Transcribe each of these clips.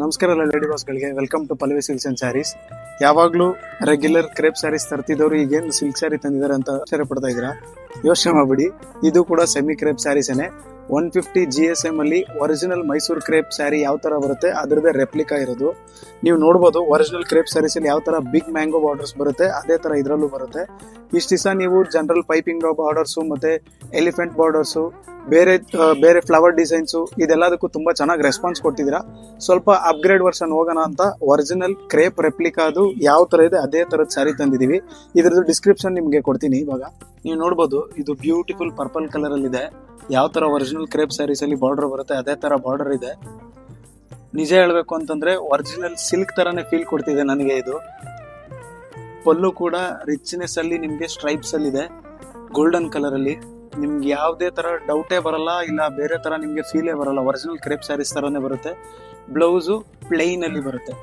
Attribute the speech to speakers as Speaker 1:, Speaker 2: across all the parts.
Speaker 1: ನಮಸ್ಕಾರ ಎಲ್ಲ ಲೇಡಿ ಬಾಸ್ಗಳಿಗೆ. Welcome to Pallavi silks and sarees. ಯಾವಾಗಲೂ ರೆಗ್ಯುಲರ್ ಕ್ರೇಪ್ ಸ್ಯಾರೀಸ್ ತರ್ತಿದ್ದವರು ಈಗೇನು ಸಿಲ್ಕ್ ಸ್ಯಾರಿ ತಂದಿದ್ದಾರೆ ಅಂತ ಆಶ್ಚರ್ಯ ಪಡ್ತಾ ಇದ್ದೀರಾ? ಯೋಚನೆ ಮಾಡ್ಬಿಡಿ, ಇದು ಕೂಡ ಸೆಮಿ ಕ್ರೇಪ್ ಸ್ಯಾರೀಸೇನೆ. 150 GSM ಅಲ್ಲಿ ಒರಿಜಿನಲ್ ಮೈಸೂರು ಕ್ರೇಪ್ ಸ್ಯಾರಿ ಯಾವ ತರ ಬರುತ್ತೆ ಅದರದೇ ರೆಪ್ಲಿಕಾ ಇರೋದು. ನೀವು ನೋಡ್ಬೋದು ಒರಿಜಿನಲ್ ಕ್ರೇಪ್ ಸ್ಯಾರೀಸ್ ಅಲ್ಲಿ ಯಾವ ತರ ಬಿಗ್ ಮ್ಯಾಂಗೋ ಬಾರ್ಡರ್ಸ್ ಬರುತ್ತೆ ಅದೇ ತರ ಇದರಲ್ಲೂ ಬರುತ್ತೆ. ಇಷ್ಟು ದಿವಸ ನೀವು ಜನರಲ್ ಪೈಪಿಂಗ್ ಬಾರ್ಡರ್ಸು ಮತ್ತೆ ಎಲಿಫೆಂಟ್ ಬಾರ್ಡರ್ಸು ಬೇರೆ ಫ್ಲವರ್ ಡಿಸೈನ್ಸು ಇದೆಲ್ಲದಕ್ಕೂ ತುಂಬಾ ಚೆನ್ನಾಗಿ ರೆಸ್ಪಾನ್ಸ್ ಕೊಟ್ಟಿದ್ದೀರಾ. ಸ್ವಲ್ಪ ಅಪ್ಗ್ರೇಡ್ ವರ್ಷನ್ ಹೋಗೋಣ ಅಂತ ಒರಿಜಿನಲ್ ಕ್ರೇಪ್ ರೆಪ್ಲಿಕಾ ಅದು ಯಾವ ತರ ಇದೆ ಅದೇ ತರದ ಸ್ಯಾರಿ ತಂದಿದೀವಿ. ಇದ್ರದ್ದು ಡಿಸ್ಕ್ರಿಪ್ಷನ್ ನಿಮ್ಗೆ ಕೊಡ್ತೀನಿ. ಇವಾಗ ನೀವು ನೋಡ್ಬೋದು, ಇದು ಬ್ಯೂಟಿಫುಲ್ ಪರ್ಪಲ್ ಕಲರ್ ಅಲ್ಲಿ ಇದೆ. ಯಾವ ತರ ಒರಿಜಿನಲ್ ಕ್ರೇಪ್ ಸ್ಯಾರೀಸ್ ಅಲ್ಲಿ ಬಾರ್ಡರ್ ಬರುತ್ತೆ ಅದೇ ತರ ಬಾರ್ಡರ್ ಇದೆ. ನಿಜ ಹೇಳ್ಬೇಕು ಅಂತಂದ್ರೆ ಒರಿಜಿನಲ್ ಸಿಲ್ಕ್ ತರಾನೇ ಫೀಲ್ ಕೊಡ್ತಿದೆ ನನಗೆ. ಇದು ಪಲ್ಲು ಕೂಡ ರಿಚ್ನೆಸ್ ಅಲ್ಲಿ ನಿಮ್ಗೆ ಸ್ಟ್ರೈಪ್ಸ್ ಅಲ್ಲಿ ಇದೆ, ಗೋಲ್ಡನ್ ಕಲರ್ ಅಲ್ಲಿ. ನಿಮ್ಗೆ ಯಾವುದೇ ತರ ಡೌಟೇ ಬರಲ್ಲ, ಇಲ್ಲ ಬೇರೆ ತರ ನಿಮ್ಗೆ ಫೀಲೇ ಬರಲ್ಲ. ಒರಿಜಿನಲ್ ಕ್ರೇಪ್ ಸ್ಯಾರೀಸ್ ತರಾನೇ ಬರುತ್ತೆ. ಬ್ಲೌಸು ಪ್ಲೈನ್ ಅಲ್ಲಿ ಬರುತ್ತೆ.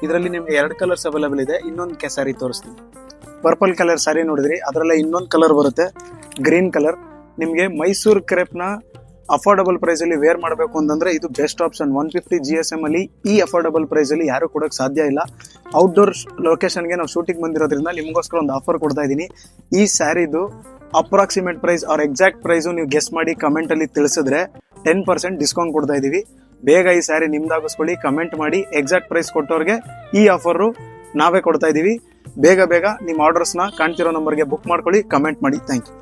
Speaker 1: ಇದರಲ್ಲಿ ನಿಮ್ಗೆ 2 ಕಲರ್ಸ್ ಅವೈಲೇಬಲ್ ಇದೆ. ಇನ್ನೊಂದು ಸ್ಯಾರಿ ತೋರಿಸ್ತೀನಿ. ಪರ್ಪಲ್ ಕಲರ್ ಸ್ಯಾರಿ ನೋಡಿದ್ರಿ, ಅದರಲ್ಲೇ ಇನ್ನೊಂದು ಕಲರ್ ಬರುತ್ತೆ, ಗ್ರೀನ್ ಕಲರ್. ನಿಮ್ಗೆ ಮೈಸೂರು ಕ್ರೇಪ್ ನ ಅಫೋರ್ಡಬಲ್ ಪ್ರೈಸ್ ಅಲ್ಲಿ ವೇರ್ ಮಾಡಬೇಕು ಅಂತಂದ್ರೆ ಇದು ಬೆಸ್ಟ್ ಆಪ್ಷನ್. 150 GSM ಅಲ್ಲಿ ಈ ಅಫೋರ್ಡಬಲ್ ಪ್ರೈಸ್ ಅಲ್ಲಿ ಯಾರು ಕೊಡೋಕೆ ಸಾಧ್ಯ ಇಲ್ಲ. ಔಟ್ಡೋರ್ ಲೊಕೇಶನ್ಗೆ ನಾವು ಶೂಟಿಂಗ್ ಬಂದಿರೋದ್ರಿಂದ ನಿಮ್ಗೋಸ್ಕರ ಒಂದು ಆಫರ್ ಕೊಡ್ತಾ ಇದ್ದೀನಿ. ಈ ಸ್ಯಾರಿದು ಅಪ್ರಾಕ್ಸಿಮೇಟ್ ಪ್ರೈಸ್ ಅವ್ರ ಎಕ್ಸಾಕ್ಟ್ ಪ್ರೈಸು ನೀವು ಗೆಸ್ ಮಾಡಿ ಕಮೆಂಟ್ ಅಲ್ಲಿ ತಿಳಿಸಿದ್ರೆ 10% ಡಿಸ್ಕೌಂಟ್ ಕೊಡ್ತಾ ಇದೀವಿ. ಬೇಗ ಈ ಸ್ಯಾರಿ ನಿಮ್ದಾಗಿಸ್ಕೊಳ್ಳಿ, ಕಮೆಂಟ್ ಮಾಡಿ. ಎಕ್ಸಾಕ್ಟ್ ಪ್ರೈಸ್ ಕೊಟ್ಟವ್ರಿಗೆ ಈ ಆಫರ್ ನಾವೇ ಕೊಡ್ತಾ ಇದೀವಿ. ಬೇಗ ನಿಮ್ಮ ಆರ್ಡರ್ಸ್ನ ಕಾಣ್ತಿರೋ ನಂಬರ್ಗೆ ಬುಕ್ ಮಾಡ್ಕೊಳ್ಳಿ, ಕಮೆಂಟ್ ಮಾಡಿ. Thank you.